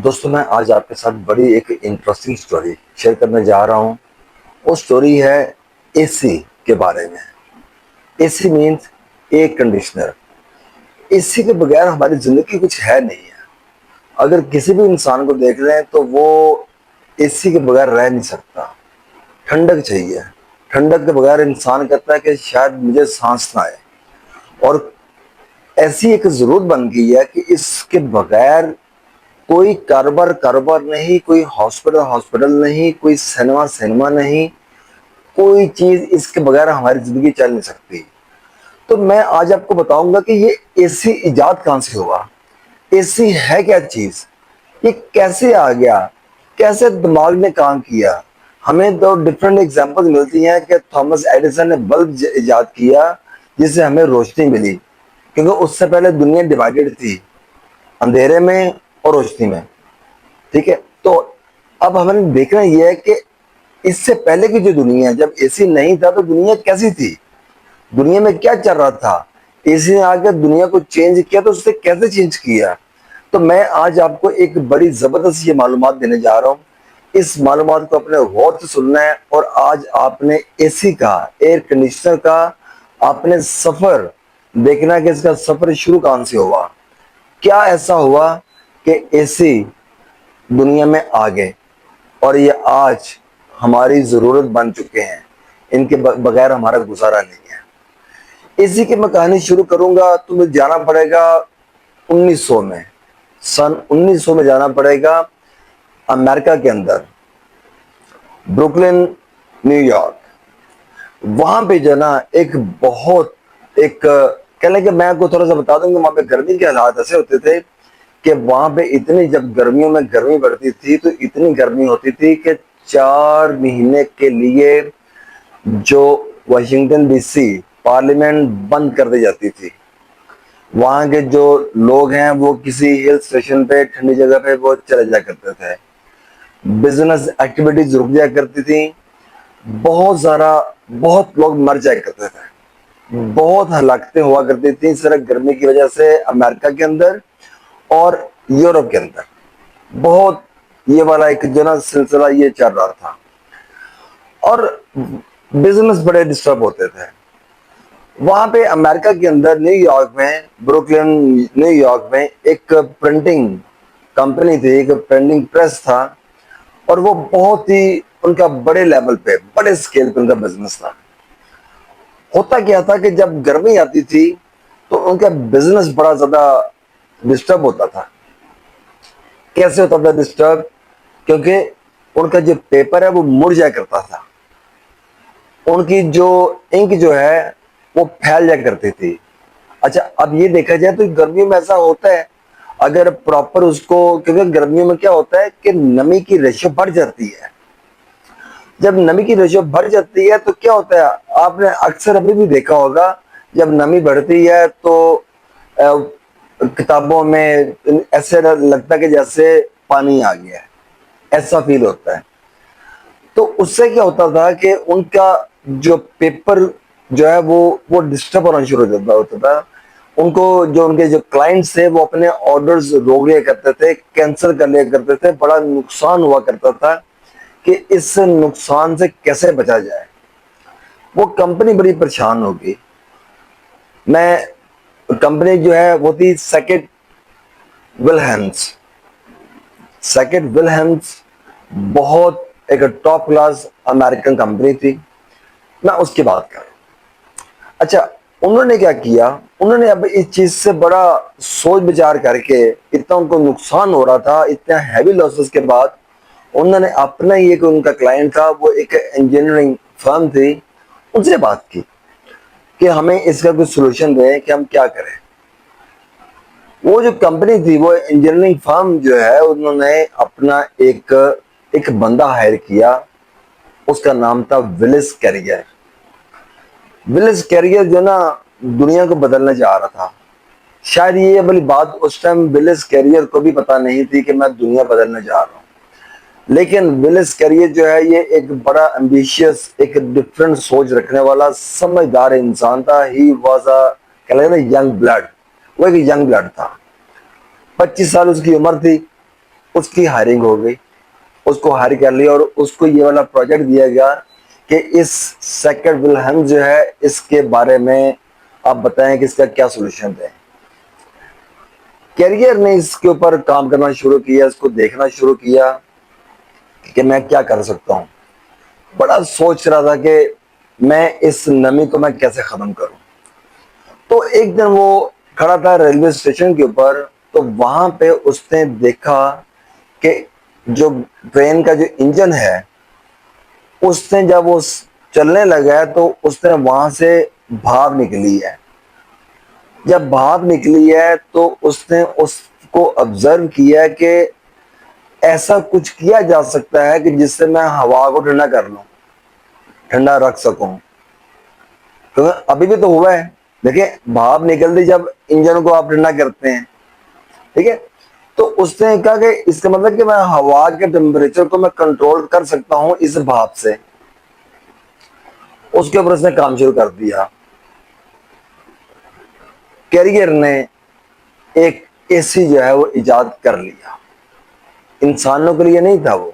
दोस्तों मैं आज आपके साथ बड़ी एक इंटरेस्टिंग स्टोरी शेयर करने जा रहा हूँ। वो स्टोरी है एसी के बारे में। AC means air conditioner. AC के बगैर हमारी जिंदगी कुछ है नहीं है। अगर किसी भी इंसान को देख लें तो वो एसी के बगैर रह नहीं सकता। ठंडक चाहिए। ठंडक के बगैर इंसान कहता है कि शायद मुझे सांस ना आए। और ऐसी एक जरूरत बन गई है कि इसके बगैर कोई कारोबार कारोबार नहीं, कोई हॉस्पिटल हॉस्पिटल नहीं, कोई सिनेमा सिनेमा नहीं, कोई चीज इसके बगैर हमारी जिंदगी चल नहीं सकती। तो मैं आज आपको बताऊंगा कि ये एसी इजाद कहां से हुआ। एसी है क्या चीज, ये कैसे आ गया, कैसे दिमाग ने काम किया। हमें तो डिफरेंट एग्जांपल्स मिलती हैं कि थॉमस एडिसन ने बल्ब इजाद किया जिससे हमें रोशनी मिली, क्योंकि उससे पहले दुनिया डिवाइडेड थी, अंधेरे में और रोशनी में। ठीक है, तो अब हमें देखना यह है कि इससे पहले की जो दुनिया है, जब एसी नहीं था तो दुनिया कैसी थी, दुनिया में क्या चल रहा था। एसी ने आकर दुनिया को चेंज किया तो उससे कैसे चेंज किया। तो मैं आज आपको एक बड़ी जबरदस्त ये मालूमात देने जा रहा हूँ। इस मालूमात को अपने गौर से सुनना है और आज आपने एसी का, एयर कंडीशनर का आपने सफर देखना है कि इसका सफर शुरू कहां से हुआ। क्या ऐसा हुआ कि एसी दुनिया में आ गए और ये आज हमारी जरूरत बन चुके हैं। इनके बगैर हमारा गुजारा नहीं है। इसी की मैं कहानी शुरू करूंगा तो मुझे जाना पड़ेगा 1900 में। सन 1900 में जाना पड़ेगा अमेरिका के अंदर, ब्रुकलिन, न्यूयॉर्क। वहां पे जो ना एक बहुत एक कहने के मैं आपको थोड़ा सा बता दूंगा, वहां पे गर्मी के हालात ऐसे होते थे कि वहां पे इतनी, जब गर्मियों में गर्मी बढ़ती थी तो इतनी गर्मी होती थी कि 4 महीने के लिए जो वाशिंगटन डीसी पार्लियामेंट बंद कर दी जाती थी। वहां के जो लोग हैं वो किसी हिल स्टेशन पे, ठंडी जगह पे वो चले जाया करते थे। बिजनेस एक्टिविटीज रुक जाया करती थी। बहुत सारा, बहुत लोग मर जाया करते थे। बहुत हलाकतें हुआ करती थी सिर्फ गर्मी की वजह से अमेरिका के अंदर और यूरोप के अंदर। बहुत ये वाला एक जो ना सिलसिला ये चल रहा था और बिजनेस बड़े डिस्टर्ब होते थे। वहां पे अमेरिका के अंदर न्यूयॉर्क में, ब्रुकलिन न्यूयॉर्क में एक प्रिंटिंग कंपनी थी, एक प्रिंटिंग प्रेस था और वो बहुत ही उनका बड़े लेवल पे, बड़े स्केल पे उनका बिजनेस था। होता क्या था कि जब गर्मी आती थी तो उनका बिजनेस बड़ा ज्यादा डिस्टर्ब होता था। कैसे होता था डिस्टर्ब? क्योंकि उनका जो पेपर है वो मुड़ जाया करता था। उनकी जो इंक जो है वो फैल जाया करती थी। अच्छा, अब ये देखा जाए तो गर्मियों में ऐसा होता है, अगर प्रॉपर उसको, क्योंकि गर्मियों में क्या होता है कि नमी की रेशियो बढ़ जाती है। जब नमी की रेशियो बढ़ जाती है तो क्या होता है, आपने अक्सर अभी भी देखा होगा, जब नमी बढ़ती है तो किताबों में ऐसे लगता है कि जैसे पानी आ गया है, ऐसा फील होता है। तो उससे क्या होता था कि उनका जो पेपर जो है वो डिस्टर्ब होना शुरू हो जाता होता था। उनको, जो उनके जो क्लाइंट्स थे वो अपने ऑर्डर्स रोक लिया करते थे, कैंसिल कर लिया करते थे। बड़ा नुकसान हुआ करता था कि इस नुकसान से कैसे बचा जाए। वो कंपनी बड़ी परेशान होगी। मैं कंपनी जो है वो थी सेकेंड विलहेम्स। सेकेंड विलहेम्स बहुत एक टॉप क्लास अमेरिकन कंपनी थी। मैं उसकी बात कर रहा हूं। अच्छा, उन्होंने क्या किया, उन्होंने अब इस चीज से बड़ा सोच विचार करके, इतना उनको नुकसान हो रहा था, इतना हैवी लॉसेस के बाद उन्होंने अपना ही एक, उनका क्लाइंट था वो एक इंजीनियरिंग फर्म थी, उनसे बात की कि हमें इसका कुछ सोल्यूशन दें कि हम क्या करें। वो जो कंपनी थी, वो इंजीनियरिंग फर्म जो है, उन्होंने अपना एक एक बंदा हायर किया। उसका नाम था विलिस कैरियर। विलिस कैरियर जो ना दुनिया को बदलने जा रहा था। शायद ये वाली बात उस टाइम विलिस कैरियर को भी पता नहीं थी कि मैं दुनिया बदलने जा रहा हूँ। लेकिन विलिस कैरियर जो है ये एक बड़ा एम्बिशियस, एक डिफरेंट सोच रखने वाला समझदार इंसान था। ही वॉज अ, क्या लगता है, यंग ब्लड। वो एक यंग ब्लड था। 25 साल उसकी उम्र थी उसकी हायरिंग हो गई, उसको हायर कर लिया और उसको ये वाला प्रोजेक्ट दिया गया कि इस सेकेंड विलहेम जो है इसके बारे में आप बताएं कि इसका क्या सोल्यूशन है। कैरियर ने इसके ऊपर काम करना शुरू किया, इसको देखना शुरू किया कि मैं क्या कर सकता हूँ। बड़ा सोच रहा था कि मैं इस नमी को मैं कैसे खत्म करूं। तो एक दिन वो खड़ा था रेलवे स्टेशन के ऊपर, तो वहां पे उसने देखा कि जो ट्रेन का जो इंजन है उसने जब वो चलने लगा है तो उसने वहां से भाप निकली है। जब भाप निकली है तो उसने उसको ऑब्जर्व किया कि ऐसा कुछ किया जा सकता है कि जिससे मैं हवा को ठंडा कर लूं, ठंडा रख सकूं। क्योंकि अभी भी तो हुआ है, देखिए भाप निकलती जब इंजन को आप ठंडा करते हैं, ठीक है। तो उसने कहा कि इसका मतलब कि मैं हवा के टेम्परेचर को मैं कंट्रोल कर सकता हूं इस भाप से। उसके ऊपर उसने काम शुरू कर दिया। कैरियर ने एक एसी जो है वो इजाद कर लिया। इंसानों के लिए नहीं था वो,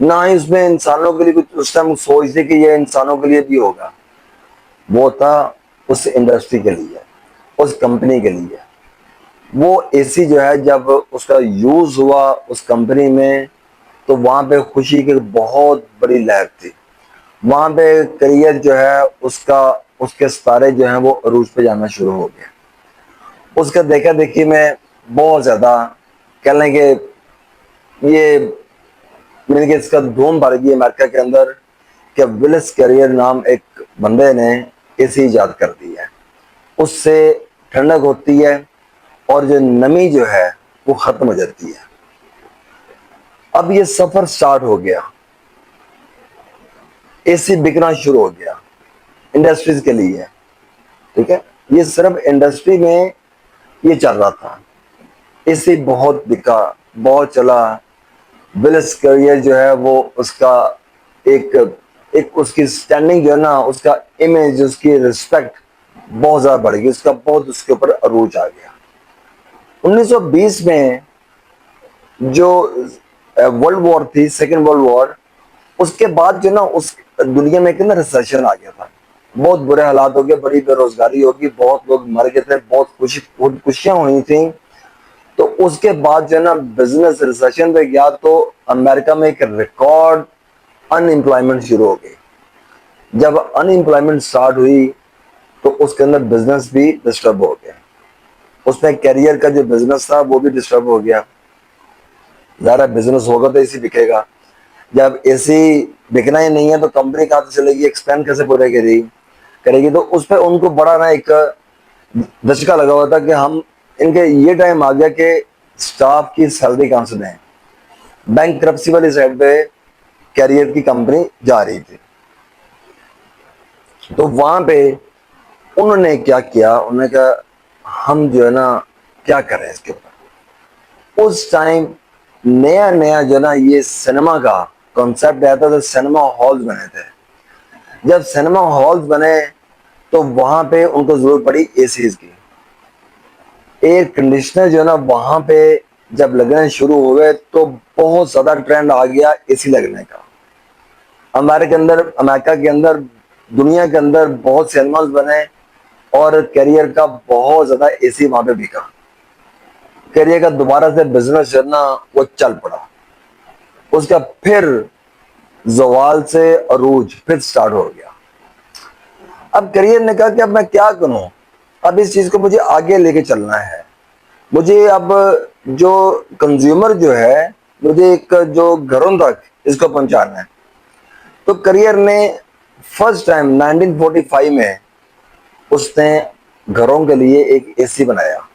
ना ही उसमें इंसानों के लिए कुछ उस टाइम सोच थी कि ये इंसानों के लिए भी होगा। वो था उस इंडस्ट्री के लिए, उस कंपनी के लिए। वो एसी जो है जब उसका यूज हुआ उस कंपनी में, तो वहां पे खुशी की बहुत बड़ी लहर थी। वहां पे करियर जो है उसका, उसके सितारे जो हैं वो अरूज पे जाना शुरू हो गया। उसका देखा देखी में बहुत ज्यादा कह लें कि ये मैंने कि इसका धूम भर गई अमेरिका के अंदर कि विलिस कैरियर नाम एक बंदे ने एसी इजाद कर दी है। उससे ठंडक होती है और जो नमी जो है वो खत्म हो जाती है। अब ये सफर स्टार्ट हो गया, एसी बिकना शुरू हो गया इंडस्ट्रीज के लिए, ठीक है। ये सिर्फ इंडस्ट्री में ये चल रहा था। एसी बहुत बिका, बहुत चला। विलिस कैरियर जो है वो उसका एक एक उसकी स्टैंडिंग जो है ना, उसका इमेज, उसकी रिस्पेक्ट बहुत ज्यादा बढ़ गई, उसका बहुत उसके ऊपर अरूज आ गया। 1920 में जो वर्ल्ड वॉर थी, सेकेंड वर्ल्ड वॉर, उसके बाद जो ना उस दुनिया में ना रिसेशन आ गया था। बहुत बुरे हालात हो गए, बड़ी बेरोजगारी होगी, बहुत लोग मर गए थे, बहुत खुशियां हुई थी। तो उसके बाद जो है ना बिजनेस रिसेशन पे गया, तो अमेरिका में एक रिकॉर्ड अनएम्प्लॉयमेंट शुरू हो गई। जब अनएम्प्लॉयमेंट स्टार्ट हुई तो उसके अंदर बिजनेस भी डिस्टर्ब हो गया। उसमें कैरियर का जो बिजनेस था वो भी डिस्टर्ब हो गया। ज़्यादा बिजनेस होगा तो एसी बिकेगा। जब एसी बिकना ही नहीं है तो कंपनी कहाँ से चलेगी, एक्सपेंड कैसे पूरे करेगी। तो उस पर उनको बड़ा ना एक दचका लगा हुआ था कि हम, इनके ये टाइम आ गया कि स्टाफ की सैलरी कहां से दें। बैंक करप्सी वाली साइड पे कैरियर की कंपनी जा रही थी। तो वहां पे उन्होंने क्या किया, उन्होंने कहा हम जो है ना क्या करें इसके ऊपर। उस टाइम नया नया जो ना ये सिनेमा का कॉन्सेप्ट आया था, तो सिनेमा हॉल्स बने थे। जब सिनेमा हॉल्स बने तो वहां पे उनको जरूरत पड़ी एसीज की। एयर कंडीशनर जो है ना वहां पे जब लगने शुरू हुए तो बहुत ज्यादा ट्रेंड आ गया एसी लगने का। अमेरिका के अंदर, दुनिया के अंदर बहुत सिनेमाज बने और कैरियर का बहुत ज्यादा एसी वहां पे बिका। कैरियर का दोबारा से बिजनेस जो है ना वो चल पड़ा। उसका फिर जवाल से अरूज फिर स्टार्ट हो गया। अब करियर ने कहा कि अब मैं क्या करूं, अब इस चीज को मुझे आगे लेके चलना है। मुझे अब जो कंज्यूमर जो है, मुझे एक जो घरों तक इसको पहुंचाना है। तो करियर ने फर्स्ट टाइम 1945 में उसने घरों के लिए एक एसी बनाया,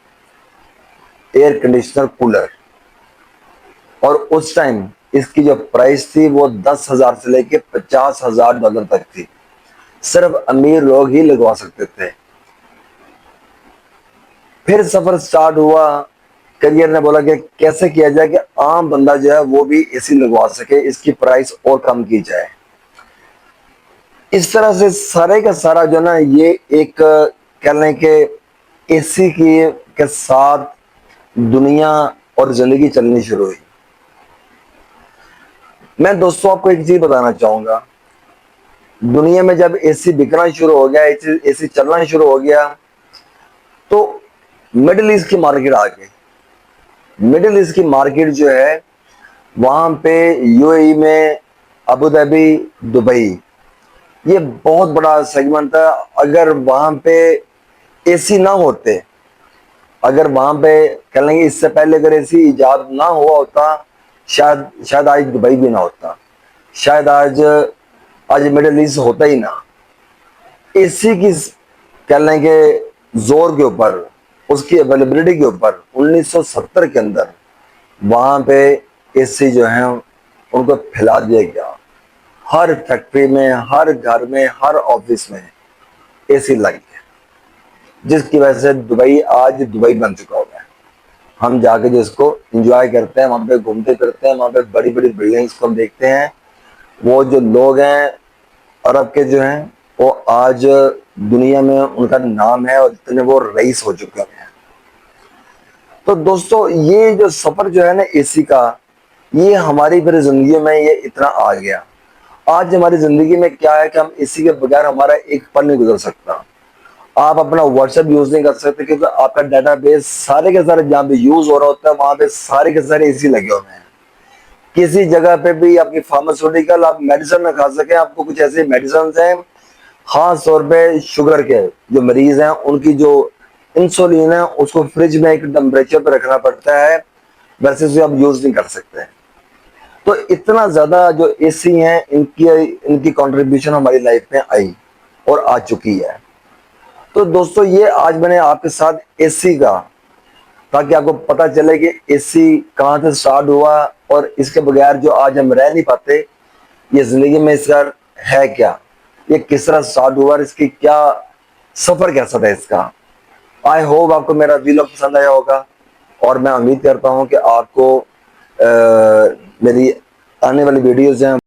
एयर कंडीशनर कूलर। और उस टाइम इसकी जो प्राइस थी वो 10,000 से लेके $50,000 तक थी। सिर्फ अमीर लोग ही लगवा सकते थे। फिर सफर स्टार्ट हुआ। करियर ने बोला कि कैसे किया जाए कि आम बंदा जो है वो भी एसी लगवा सके, इसकी प्राइस और कम की जाए। इस तरह से सारे का सारा जो ना ये एक कह लें कि एसी की के साथ दुनिया और जिंदगी चलनी शुरू हुई। मैं दोस्तों आपको एक चीज बताना चाहूंगा, दुनिया में जब एसी बिकना शुरू हो गया, एसी चलना शुरू हो गया, तो मिडिल ईस्ट की मार्केट आ गई। मिडिल ईस्ट की मार्केट जो है, वहां पे यूएई में अबू धाबी, दुबई, ये बहुत बड़ा सेगमेंट था। अगर वहां पे एसी ना होते, अगर वहां पे कह लेंगे इससे पहले अगर एसी इजाद ना हुआ होता, शायद शायद आज दुबई भी ना होता, शायद आज आज मिडिल ईस्ट होता ही ना। एसी की कह लेंगे जोर के ऊपर, उसकी अवेलेबिलिटी के ऊपर 1970 के अंदर वहां पे एसी जो है उनको फैला दिया गया। हर फैक्ट्री में, हर घर में, हर ऑफिस में एसी लग गया, जिसकी वजह से दुबई आज दुबई बन चुका हुआ है। हम जाके जो इसको एंजॉय करते हैं, वहां पे घूमते फिरते हैं, वहां पे बड़ी बड़ी बिल्डिंग्स को हम देखते हैं। वो जो लोग हैं अरब के जो हैं, वो आज दुनिया में उनका नाम है और इतने वो रईस हो चुके हैं। तो दोस्तों ये जो सफर जो है ना एसी का, ये हमारी फिर जिंदगी में ये इतना आ गया। आज हमारी जिंदगी में क्या है कि हम एसी के बगैर हमारा एक पल नहीं गुजर सकता। आप अपना व्हाट्सएप यूज नहीं कर सकते क्योंकि आपका डाटाबेस सारे के सारे जहाँ पे यूज हो रहा होता है वहां पे सारे के सारे एसी लगे हुए हैं। किसी जगह पे भी आपकी फार्मास्यूटिकल आप मेडिसिन ना खा सके, आपको कुछ ऐसे मेडिसिन हैं खास तौर पे शुगर के जो मरीज हैं उनकी जो इंसुलिन है उसको फ्रिज में एक टेम्परेचर पे रखना पड़ता है, वैसे उसे आप यूज नहीं कर सकते। तो इतना ज्यादा जो एसी हैं इनकी इनकी कंट्रीब्यूशन हमारी लाइफ में आई और आ चुकी है। तो दोस्तों ये आज मैंने आपके साथ एसी का, ताकि आपको पता चले कि एसी कहाँ से स्टार्ट हुआ और इसके बगैर जो आज हम रह नहीं पाते, ये जिंदगी में इसका है क्या, ये किस तरह स्टार्ट हुआ और इसकी क्या सफर कैसा था इसका। आई होप आपको मेरा वीलॉग पसंद आया होगा और मैं उम्मीद करता हूँ कि आपको मेरी आने वाली वीडियोज हैं